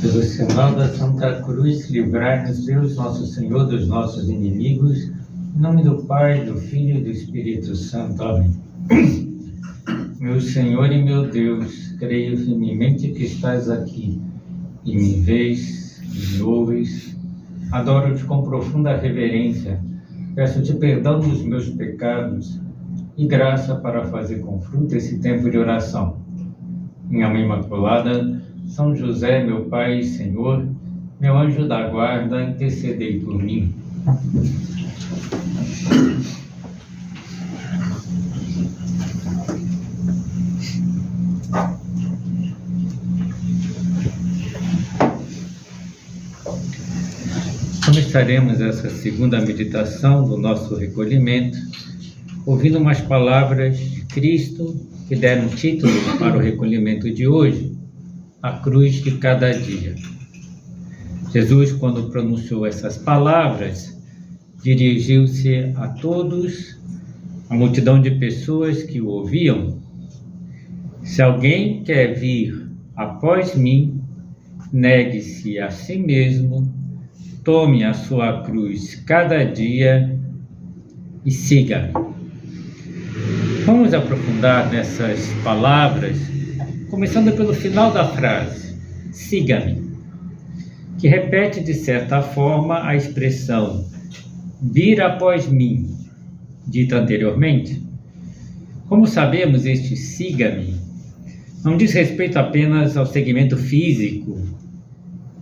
Pelo sinal da Santa Cruz, livrai-nos, Deus nosso Senhor, dos nossos inimigos. Em nome do Pai, do Filho e do Espírito Santo. Amém. Meu Senhor e meu Deus, creio firmemente que estás aqui e me vês, me ouves. Adoro-te com profunda reverência. Peço-te perdão dos meus pecados e graça para fazer com fruto esse tempo de oração. Minha Mãe Imaculada, São José, meu Pai e Senhor, meu anjo da guarda, intercedei por mim. Começaremos essa segunda meditação do nosso recolhimento, ouvindo umas palavras de Cristo que deram título para o recolhimento de hoje, a cruz de cada dia. Jesus, quando pronunciou essas palavras, dirigiu-se a todos, a multidão de pessoas que o ouviam. Se alguém quer vir após mim, negue-se a si mesmo, tome a sua cruz cada dia e siga-me. Vamos aprofundar nessas palavras, começando pelo final da frase, siga-me, que repete de certa forma a expressão vir após mim, dita anteriormente. Como sabemos, este siga-me não diz respeito apenas ao segmento físico,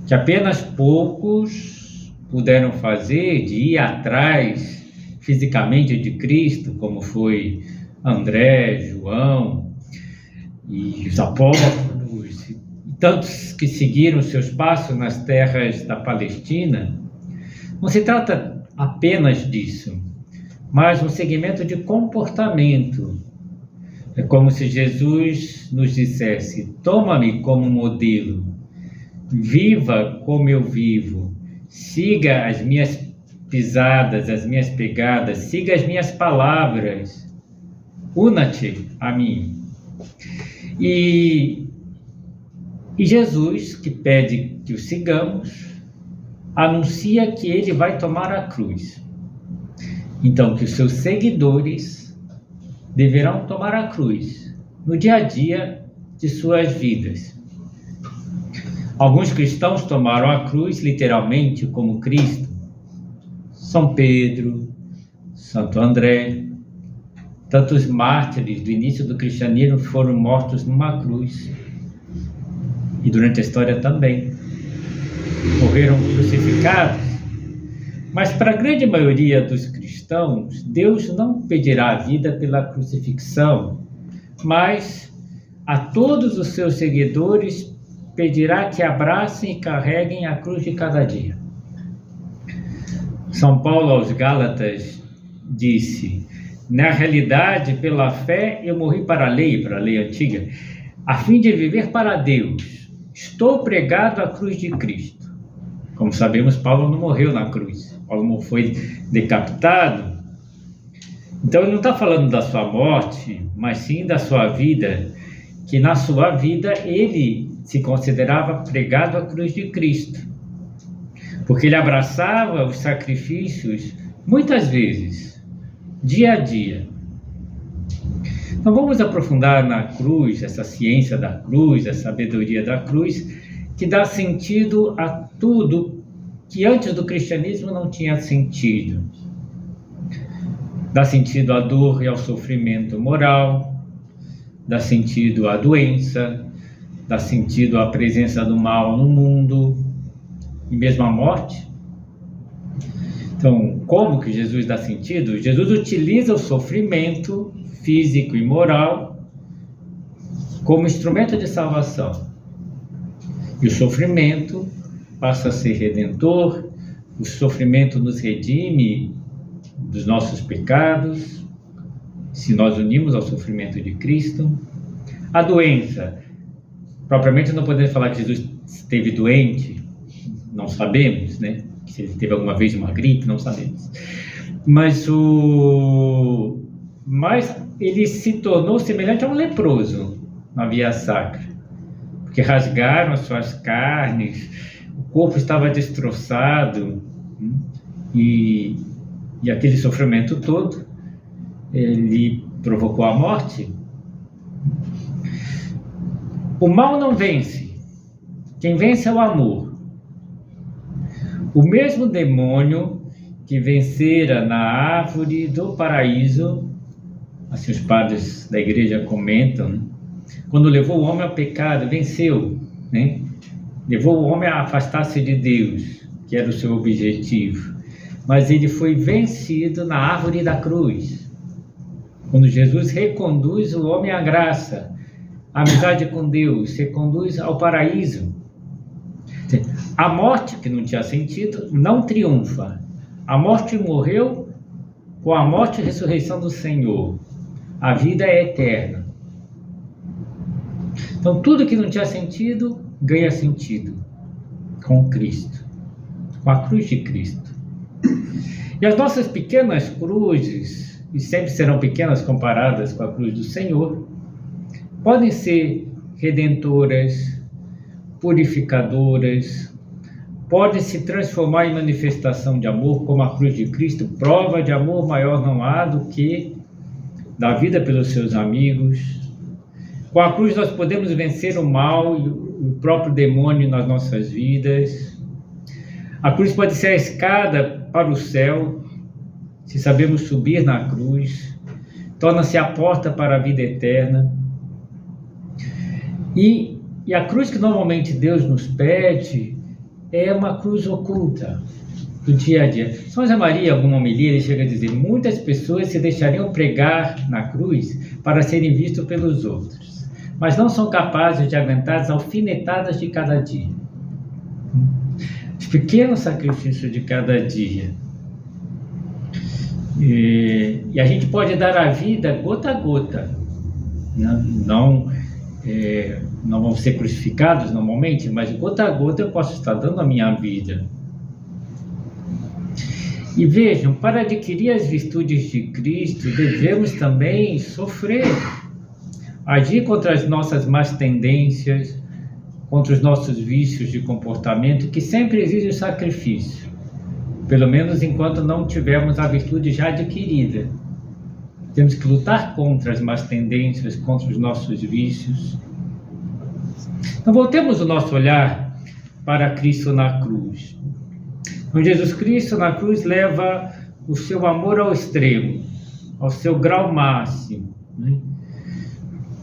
que apenas poucos puderam fazer, de ir atrás fisicamente de Cristo, como foi André, João e os apóstolos, e tantos que seguiram seus passos nas terras da Palestina. Não se trata apenas disso, mas um segmento de comportamento. É como se Jesus nos dissesse: toma-me como modelo, viva como eu vivo, siga as minhas pisadas, as minhas pegadas, siga as minhas palavras, una-te a mim. E Jesus, que pede que o sigamos, anuncia que ele vai tomar a cruz. Então, que os seus seguidores deverão tomar a cruz no dia a dia de suas vidas. Alguns cristãos tomaram a cruz literalmente como Cristo. São Pedro, Santo André, tantos mártires do início do cristianismo foram mortos numa cruz. E durante a história também morreram crucificados. Mas para a grande maioria dos cristãos, Deus não pedirá a vida pela crucifixão, mas a todos os seus seguidores pedirá que abracem e carreguem a cruz de cada dia. São Paulo aos Gálatas disse: na realidade, pela fé eu morri para a lei antiga, a fim de viver para Deus. Estou pregado à cruz de Cristo. Como sabemos, Paulo não morreu na cruz. Paulo não foi decapitado. Então ele não está falando da sua morte, mas sim da sua vida, que na sua vida ele se considerava pregado à cruz de Cristo, porque ele abraçava os sacrifícios muitas vezes, dia a dia. Então vamos aprofundar na cruz, essa ciência da cruz, a sabedoria da cruz, que dá sentido a tudo que antes do cristianismo não tinha sentido. Dá sentido à dor e ao sofrimento moral, dá sentido à doença, dá sentido à presença do mal no mundo e mesmo à morte. Então, como que Jesus dá sentido? Jesus utiliza o sofrimento físico e moral como instrumento de salvação. E o sofrimento passa a ser redentor, o sofrimento nos redime dos nossos pecados, se nós unimos ao sofrimento de Cristo. A doença, propriamente não podemos falar que Jesus esteve doente, não sabemos, né? Se ele teve alguma vez uma gripe, não sabemos. Mas ele se tornou semelhante a um leproso na via sacra. porque rasgaram as suas carnes, o corpo estava destroçado, e aquele sofrimento todo, ele provocou a morte. O mal não vence, quem vence é o amor. O mesmo demônio que vencera na árvore do paraíso, assim os padres da igreja comentam, né? Quando levou o homem ao pecado, venceu, né? Levou o homem a afastar-se de Deus, que era o seu objetivo. Mas ele foi vencido na árvore da cruz. Quando Jesus reconduz o homem à graça, à amizade com Deus, reconduz ao paraíso. A morte, que não tinha sentido, não triunfa. A morte morreu com a morte e ressurreição do Senhor. A vida é eterna. Então, tudo que não tinha sentido, ganha sentido com Cristo, com a cruz de Cristo. E as nossas pequenas cruzes, e sempre serão pequenas comparadas com a cruz do Senhor, podem ser redentoras, purificadoras, podem se transformar em manifestação de amor, como a cruz de Cristo. Prova de amor maior não há do que dar vida pelos seus amigos. Com a cruz nós podemos vencer o mal e o próprio demônio nas nossas vidas. A cruz pode ser a escada para o céu, se sabemos subir na cruz. Torna-se a porta para a vida eterna. E a cruz que normalmente Deus nos pede é uma cruz oculta do dia a dia. São José Maria, em alguma homilia, ele chega a dizer: muitas pessoas se deixariam pregar na cruz para serem vistos pelos outros, mas não são capazes de aguentar as alfinetadas de cada dia. Os pequenos sacrifícios de cada dia. E a gente pode dar a vida gota a gota. Não vamos ser crucificados normalmente, mas gota a gota eu posso estar dando a minha vida. E vejam, para adquirir as virtudes de Cristo, devemos também sofrer, agir contra as nossas más tendências, contra os nossos vícios de comportamento, que sempre exigem sacrifício, pelo menos enquanto não tivermos a virtude já adquirida. Temos que lutar contra as más tendências, contra os nossos vícios. Então, voltemos o nosso olhar para Cristo na cruz. Então, Jesus Cristo na cruz leva o seu amor ao extremo, ao seu grau máximo, né?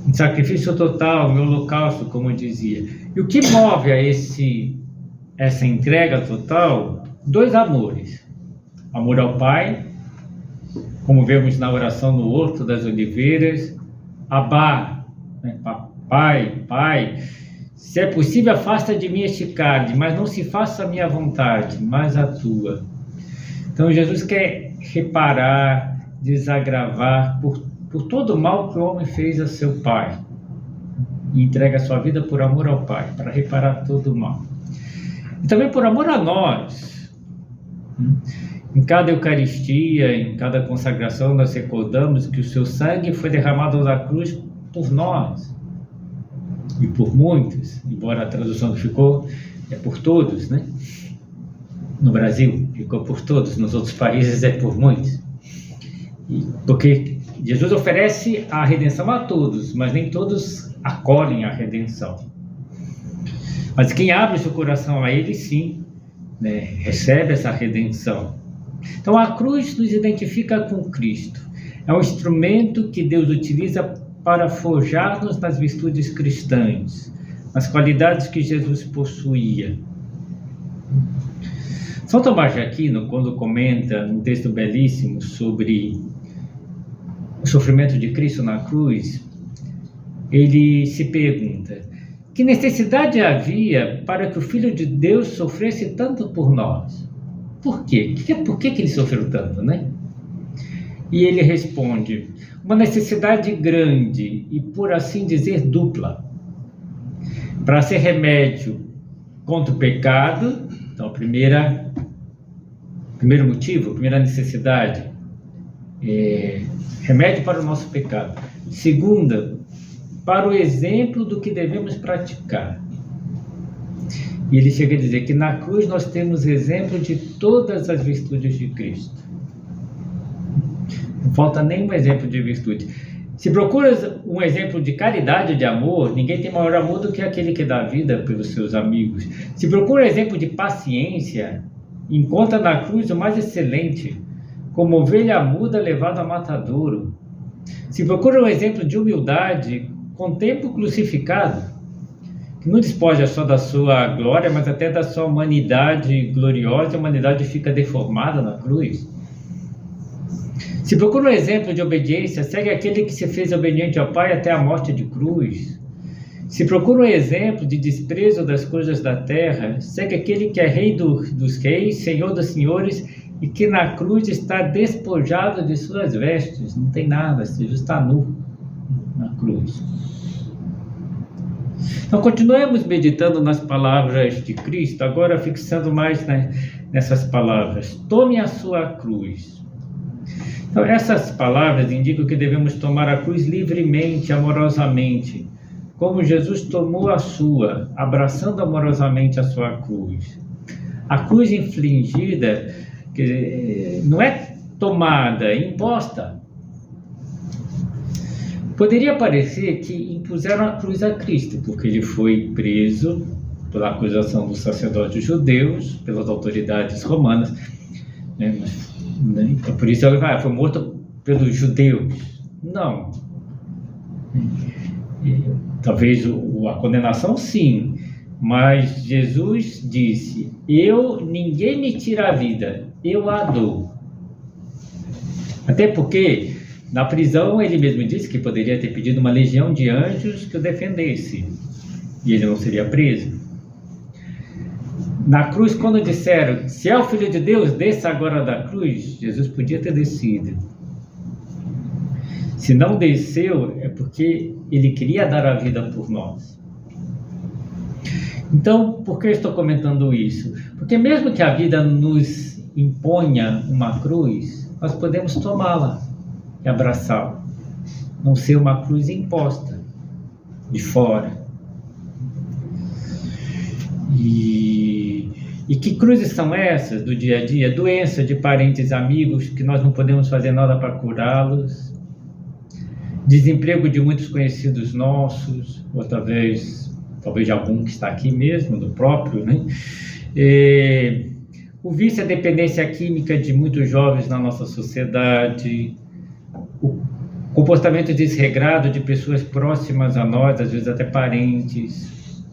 Um sacrifício total, um holocausto, como eu dizia. E o que move a essa entrega total? Dois amores. Amor ao Pai, como vemos na oração no Horto das Oliveiras. Abá, né? Pai, se é possível, afasta de mim este cálice, mas não se faça a minha vontade, mas a tua. Então Jesus quer reparar, desagravar por todo o mal que o homem fez a seu Pai, e entrega a sua vida por amor ao Pai, para reparar todo o mal. E também por amor a nós. Em cada Eucaristia, em cada consagração, nós recordamos que o seu sangue foi derramado na cruz por nós. E por muitos, embora a tradução que ficou é por todos, né? No Brasil ficou por todos, nos outros países é por muitos. Porque Jesus oferece a redenção a todos, mas nem todos acolhem a redenção. Mas quem abre seu coração a Ele, sim, né, recebe essa redenção. Então a cruz nos identifica com Cristo. É um instrumento que Deus utiliza para forjar-nos nas virtudes cristãs, nas qualidades que Jesus possuía. São Tomás de Aquino, quando comenta um texto belíssimo sobre o sofrimento de Cristo na cruz, ele se pergunta: que necessidade havia para que o Filho de Deus sofresse tanto por nós? Por quê? Por que ele sofreu tanto, né? E ele responde: uma necessidade grande e, por assim dizer, dupla. Para ser remédio contra o pecado, então, primeiro motivo, primeira necessidade, remédio para o nosso pecado. Segunda, para o exemplo do que devemos praticar. E ele chega a dizer que na cruz nós temos exemplo de todas as virtudes de Cristo. Não falta nenhum exemplo de virtude. Se procuras um exemplo de caridade, de amor, ninguém tem maior amor do que aquele que dá vida pelos seus amigos. Se procura exemplo de paciência, encontra na cruz o mais excelente, como ovelha muda levada a matadouro. Se procura um exemplo de humildade, contempla o crucificado, que não despoja só da sua glória, mas até da sua humanidade gloriosa. A humanidade fica deformada na cruz. Se procura um exemplo de obediência, segue aquele que se fez obediente ao Pai até a morte de cruz. Se procura um exemplo de desprezo das coisas da terra, segue aquele que é Rei dos reis, Senhor dos senhores, e que na cruz está despojado de suas vestes, não tem nada, seja, está nu na cruz. Então, continuemos meditando nas palavras de Cristo, agora fixando mais nessas palavras. Tome a sua cruz. Então, essas palavras indicam que devemos tomar a cruz livremente, amorosamente, como Jesus tomou a sua, abraçando amorosamente a sua cruz. A cruz infligida, que não é tomada, é imposta. Poderia parecer que impuseram a cruz a Cristo, porque ele foi preso pela acusação dos sacerdotes judeus, pelas autoridades romanas, né? Então, por isso ele foi morto pelos judeus. Não. Talvez a condenação, sim, mas Jesus disse: ninguém me tira a vida, eu a dou. Até porque na prisão ele mesmo disse que poderia ter pedido uma legião de anjos que o defendesse e ele não seria preso. Na cruz, quando disseram: se é o Filho de Deus, desça agora da cruz, Jesus podia ter descido. Se não desceu, é porque ele queria dar a vida por nós. Então, por que eu estou comentando isso? Porque mesmo que a vida nos imponha uma cruz, nós podemos tomá-la e abraçá-la. Não ser uma cruz imposta de fora. E que cruzes são essas do dia a dia? Doença de parentes e amigos que nós não podemos fazer nada para curá-los. Desemprego de muitos conhecidos nossos, ou talvez de algum que está aqui mesmo, do próprio, né? O vício e a dependência química de muitos jovens na nossa sociedade, o comportamento desregrado de pessoas próximas a nós, às vezes até parentes,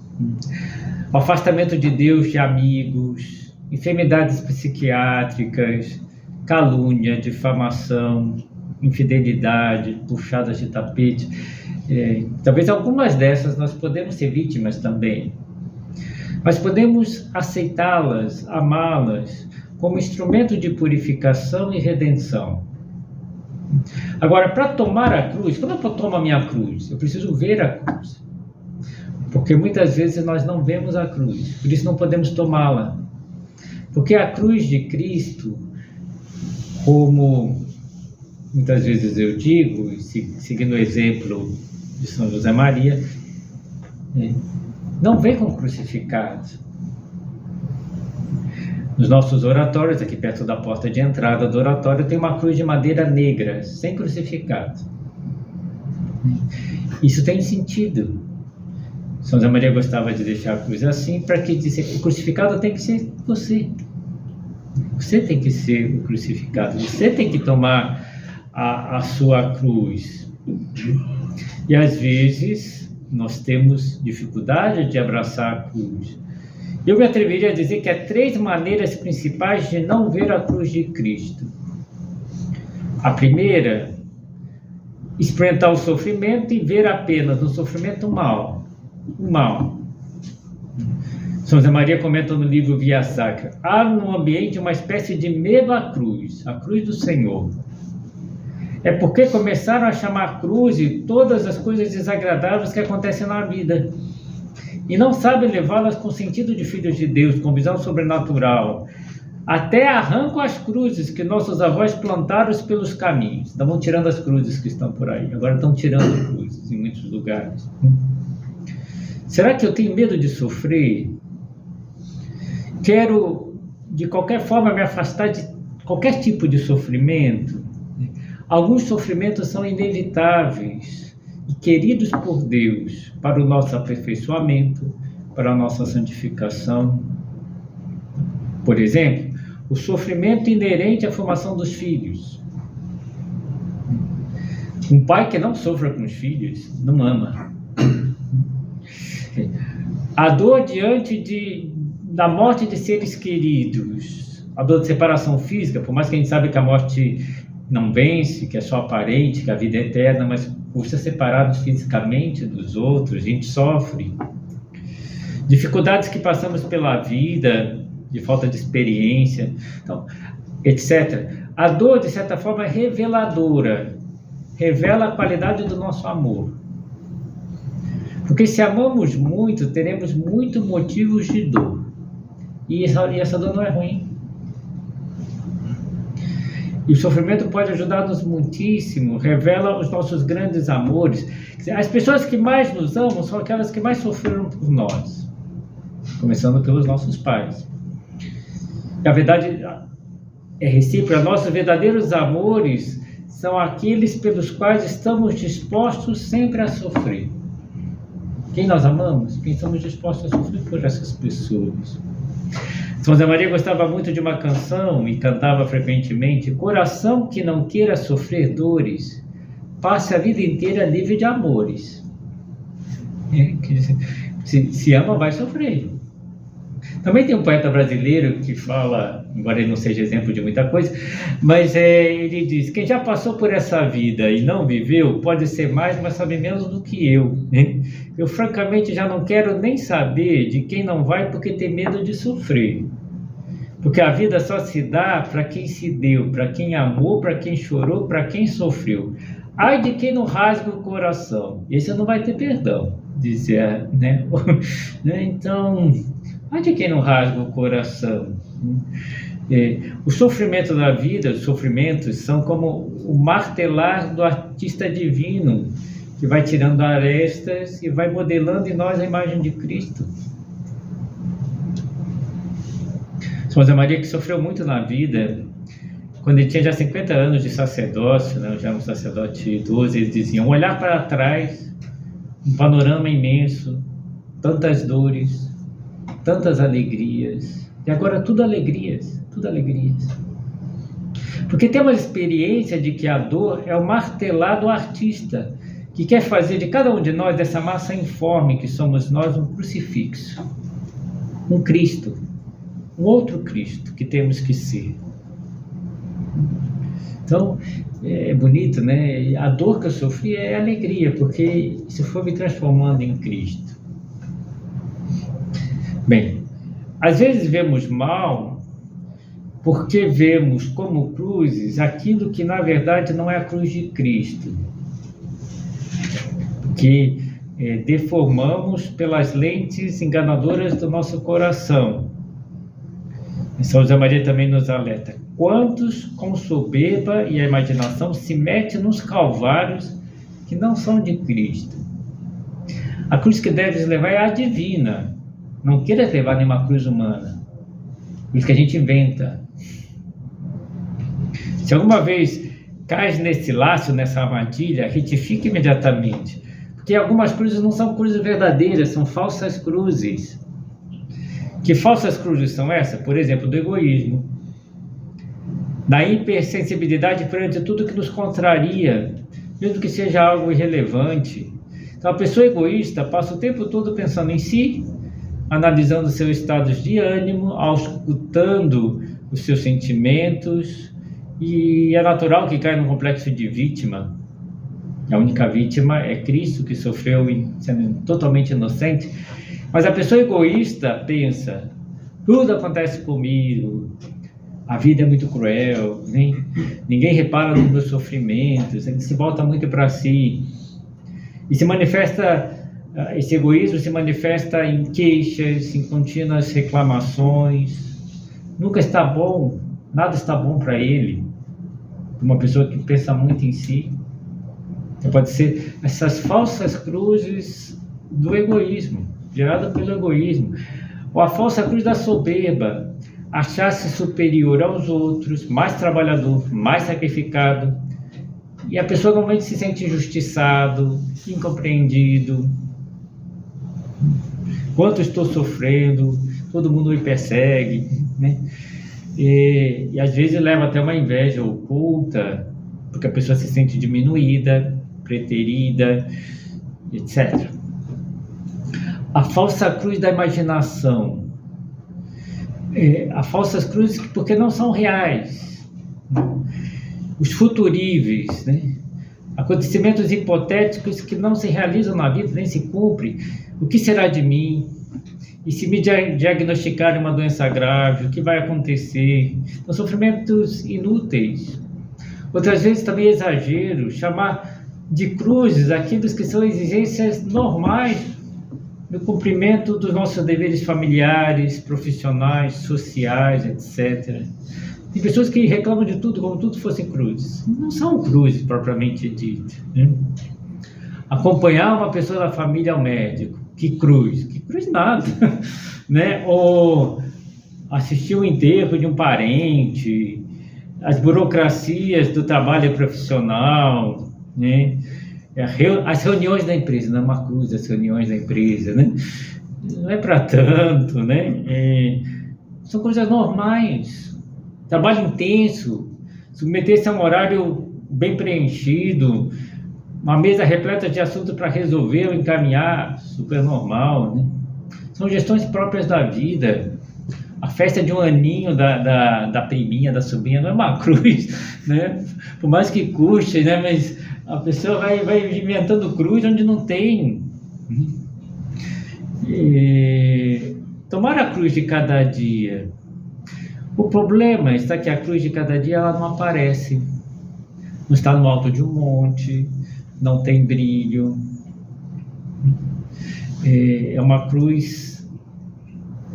o afastamento de Deus de amigos, enfermidades psiquiátricas, calúnia, difamação, infidelidade, puxadas de tapete. Talvez algumas dessas nós podemos ser vítimas também, mas podemos aceitá-las, amá-las como instrumento de purificação e redenção. Agora, para tomar a cruz, quando eu tomo a minha cruz, eu preciso ver a cruz, porque muitas vezes nós não vemos a cruz, por isso não podemos tomá-la, porque a cruz de Cristo, como muitas vezes eu digo, seguindo o exemplo de São José Maria, não vem com crucificado. Nos nossos oratórios, aqui perto da porta de entrada do oratório, tem uma cruz de madeira negra, sem crucificado. Isso tem sentido. São José Maria gostava de deixar a cruz assim, para que o crucificado tem que ser você. Você tem que ser o crucificado, você tem que tomar a sua cruz. E às vezes nós temos dificuldade de abraçar a cruz. Eu me atreveria a dizer que há 3 maneiras principais de não ver a cruz de Cristo. A primeira, experimentar o sofrimento e ver apenas no sofrimento o mal. São José Maria comenta no livro Via Sacra: há no ambiente uma espécie de medo à cruz, a cruz do Senhor. É porque começaram a chamar a cruz de todas as coisas desagradáveis que acontecem na vida e não sabem levá-las com sentido de filhos de Deus, com visão sobrenatural. Até arrancam as cruzes que nossos avós plantaram pelos caminhos. Então vão tirando as cruzes que estão por aí. Agora estão tirando cruzes em muitos lugares. Será que eu tenho medo de sofrer? quero, de qualquer forma, me afastar de qualquer tipo de sofrimento. Alguns sofrimentos são inevitáveis e queridos por Deus para o nosso aperfeiçoamento, para a nossa santificação. Por exemplo, o sofrimento inerente à formação dos filhos. Um pai que não sofra com os filhos não ama. A dor diante da morte de seres queridos, a dor de separação física, por mais que a gente saiba que a morte não vence, que é só aparente, que a vida é eterna, mas por ser separados fisicamente dos outros, a gente sofre. Dificuldades que passamos pela vida, de falta de experiência, então, etc. A dor, de certa forma, é reveladora, revela a qualidade do nosso amor. Porque se amamos muito, teremos muitos motivos de dor. E essa dor não é ruim. E o sofrimento pode ajudar-nos muitíssimo, revela os nossos grandes amores. As pessoas que mais nos amam são aquelas que mais sofreram por nós, começando pelos nossos pais. A verdade é recíproca, nossos verdadeiros amores são aqueles pelos quais estamos dispostos sempre a sofrer. Quem nós amamos? Quem estamos dispostos a sofrer por essas pessoas. São José Maria gostava muito de uma canção e cantava frequentemente: coração que não queira sofrer dores, passe a vida inteira livre de amores. Se ama, vai sofrer. Também tem um poeta brasileiro que fala, embora ele não seja exemplo de muita coisa, mas ele diz: quem já passou por essa vida e não viveu, pode ser mais, mas sabe menos do que eu. Eu francamente já não quero nem saber de quem não vai porque tem medo de sofrer. Porque a vida só se dá para quem se deu, para quem amou, para quem chorou, para quem sofreu. Ai de quem não rasga o coração, esse não vai ter perdão, dizia, né? Então, ai de quem não rasga o coração. O sofrimento da vida, os sofrimentos são como o martelar do artista divino, que vai tirando arestas e vai modelando em nós a imagem de Cristo. São José Maria, que sofreu muito na vida, quando ele tinha já 50 anos de sacerdócio, né, já um sacerdote idoso, ele dizia: um olhar para trás, um panorama imenso, tantas dores, tantas alegrias, e agora tudo alegrias. Porque temos a experiência de que a dor é o martelar do artista, que quer fazer de cada um de nós, dessa massa informe que somos nós, um crucifixo, um Cristo, um outro Cristo que temos que ser. Então, é bonito, né? A dor que eu sofri é alegria, porque isso foi me transformando em Cristo. Bem, às vezes vemos mal porque vemos como cruzes aquilo que na verdade não é a cruz de Cristo. Que deformamos pelas lentes enganadoras do nosso coração. São José Maria também nos alerta: quantos com soberba e a imaginação se metem nos calvários que não são de Cristo. A cruz que deves levar é a divina, não queiras levar nenhuma cruz humana, cruz que a gente inventa. Se alguma vez cais nesse laço, nessa armadilha, retifique imediatamente, porque algumas cruzes não são cruzes verdadeiras, são falsas cruzes. Que falsas cruzes são essas? Por exemplo, do egoísmo, da hipersensibilidade perante tudo que nos contraria, mesmo que seja algo irrelevante. Então, a pessoa egoísta passa o tempo todo pensando em si, analisando seus estados de ânimo, auscultando os seus sentimentos, e é natural que caia num complexo de vítima. A única vítima é Cristo, que sofreu sendo totalmente inocente. Mas a pessoa egoísta pensa: tudo acontece comigo, a vida é muito cruel, ninguém repara nos meus sofrimentos, ele se volta muito para si. E se manifesta, esse egoísmo se manifesta em queixas, em contínuas reclamações. Nunca está bom, nada está bom para ele. Uma pessoa que pensa muito em si. Então pode ser essas falsas cruzes do egoísmo, gerada pelo egoísmo. Ou a falsa cruz da soberba, achar-se superior aos outros, mais trabalhador, mais sacrificado. E a pessoa normalmente se sente injustiçado, incompreendido. Quanto estou sofrendo, todo mundo me persegue, né? E às vezes leva até uma inveja oculta, porque a pessoa se sente diminuída, preterida, etc. A falsa cruz da imaginação. As falsas cruzes porque não são reais. Os futuríveis, né? Acontecimentos hipotéticos que não se realizam na vida, nem se cumprem. O que será de mim? E se me diagnosticarem uma doença grave, o que vai acontecer? São sofrimentos inúteis. Outras vezes também exagero, chamar de cruzes aqueles que são exigências normais no cumprimento dos nossos deveres familiares, profissionais, sociais, etc. Tem pessoas que reclamam de tudo como tudo fossem cruzes. Não são cruzes propriamente ditas, né? Acompanhar uma pessoa da família ao médico, que cruz? Que cruz nada, né? Ou assistir o enterro de um parente, as burocracias do trabalho profissional, né? As reuniões da empresa, não é uma cruz, as reuniões da empresa, né? Não é para tanto, né? São coisas normais. Trabalho intenso, submeter-se a um horário bem preenchido, uma mesa repleta de assuntos para resolver ou encaminhar, super normal, né? São gestões próprias da vida. A festa de um aninho da priminha, da sobrinha, não é uma cruz, né? Por mais que custe, né? Mas a pessoa vai inventando cruz onde não tem. Tomar a cruz de cada dia. O problema está que a cruz de cada dia ela não aparece. Não está no alto de um monte, não tem brilho. É uma cruz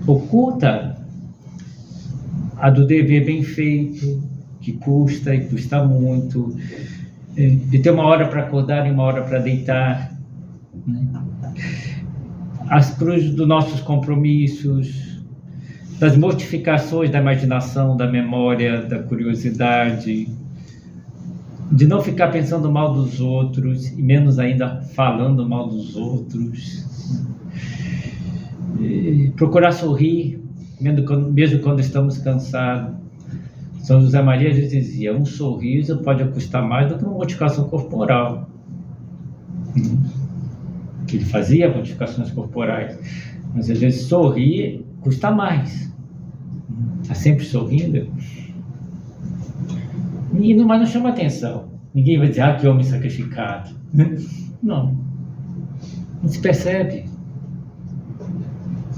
oculta. A do dever bem feito, que custa e custa muito. De ter uma hora para acordar e uma hora para deitar, né? As cruzes dos nossos compromissos, das mortificações da imaginação, da memória, da curiosidade, de não ficar pensando mal dos outros e menos ainda falando mal dos outros, procurar sorrir mesmo quando estamos cansados. São José Maria já dizia, um sorriso pode custar mais do que uma modificação corporal. Que ele fazia modificações corporais, mas às vezes sorrir custa mais. Está sempre sorrindo. Mas não chama atenção. Ninguém vai dizer, que homem sacrificado. Não. Não se percebe.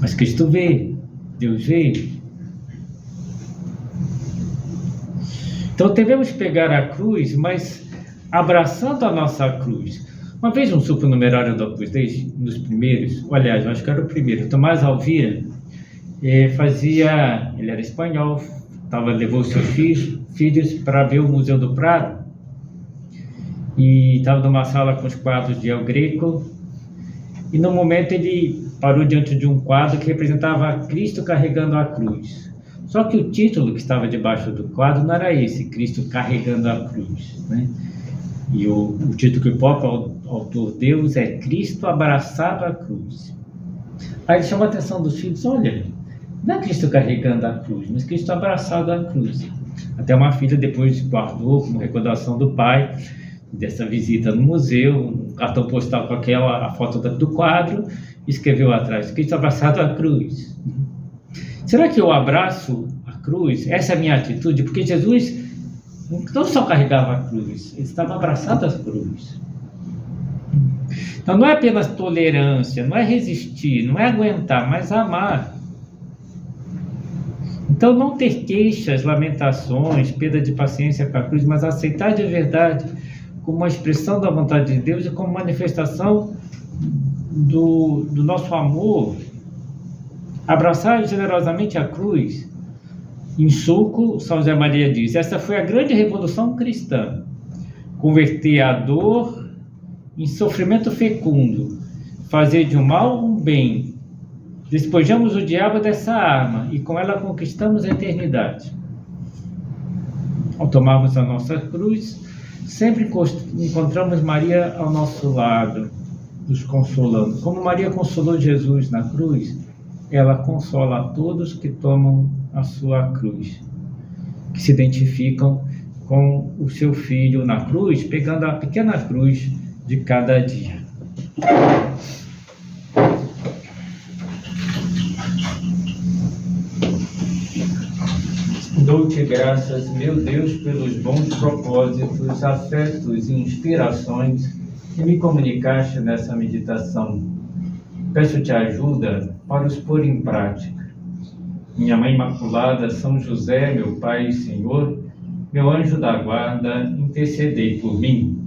Mas Cristo vê, Deus vê. Então devemos pegar a cruz, mas abraçando a nossa cruz. Uma vez um supernumerário do Opus Dei, um dos primeiros, aliás, eu acho que era o primeiro, Tomás Alvira, ele era espanhol, levou seus filhos para ver o Museu do Prado, e estava numa sala com os quadros de El Greco, e no momento ele parou diante de um quadro que representava Cristo carregando a cruz. Só que o título que estava debaixo do quadro não era esse, Cristo carregando a cruz, né? E o título que o próprio autor deu é Cristo abraçado à cruz. Aí ele chamou a atenção dos filhos, olha, não é Cristo carregando a cruz, mas Cristo abraçado à cruz. Até uma filha depois guardou como recordação do pai, dessa visita no museu, um cartão postal com a foto do quadro, e escreveu atrás, Cristo abraçado à cruz. Será que eu abraço a cruz? Essa é a minha atitude? Porque Jesus não só carregava a cruz, ele estava abraçado à cruz. Então não é apenas tolerância, não é resistir, não é aguentar, mas amar. Então não ter queixas, lamentações, perda de paciência com a cruz, mas aceitar de verdade como uma expressão da vontade de Deus e como manifestação do nosso amor. Abraçar generosamente a cruz. Em Suco, São José Maria diz, essa foi a grande revolução cristã. Converter a dor em sofrimento fecundo, fazer de um mal um bem, Despojamos o diabo dessa arma e com ela conquistamos a eternidade. Ao tomarmos a nossa cruz, sempre encontramos Maria ao nosso lado, nos consolando. Como Maria consolou Jesus na cruz, ela consola a todos que tomam a sua cruz, que se identificam com o seu filho na cruz, pegando a pequena cruz de cada dia. Dou-te graças, meu Deus, pelos bons propósitos, afetos e inspirações que me comunicaste nessa meditação. Peço-te ajuda para os pôr em prática. Minha Mãe Imaculada, São José, meu Pai e Senhor, meu anjo da guarda, intercedei por mim.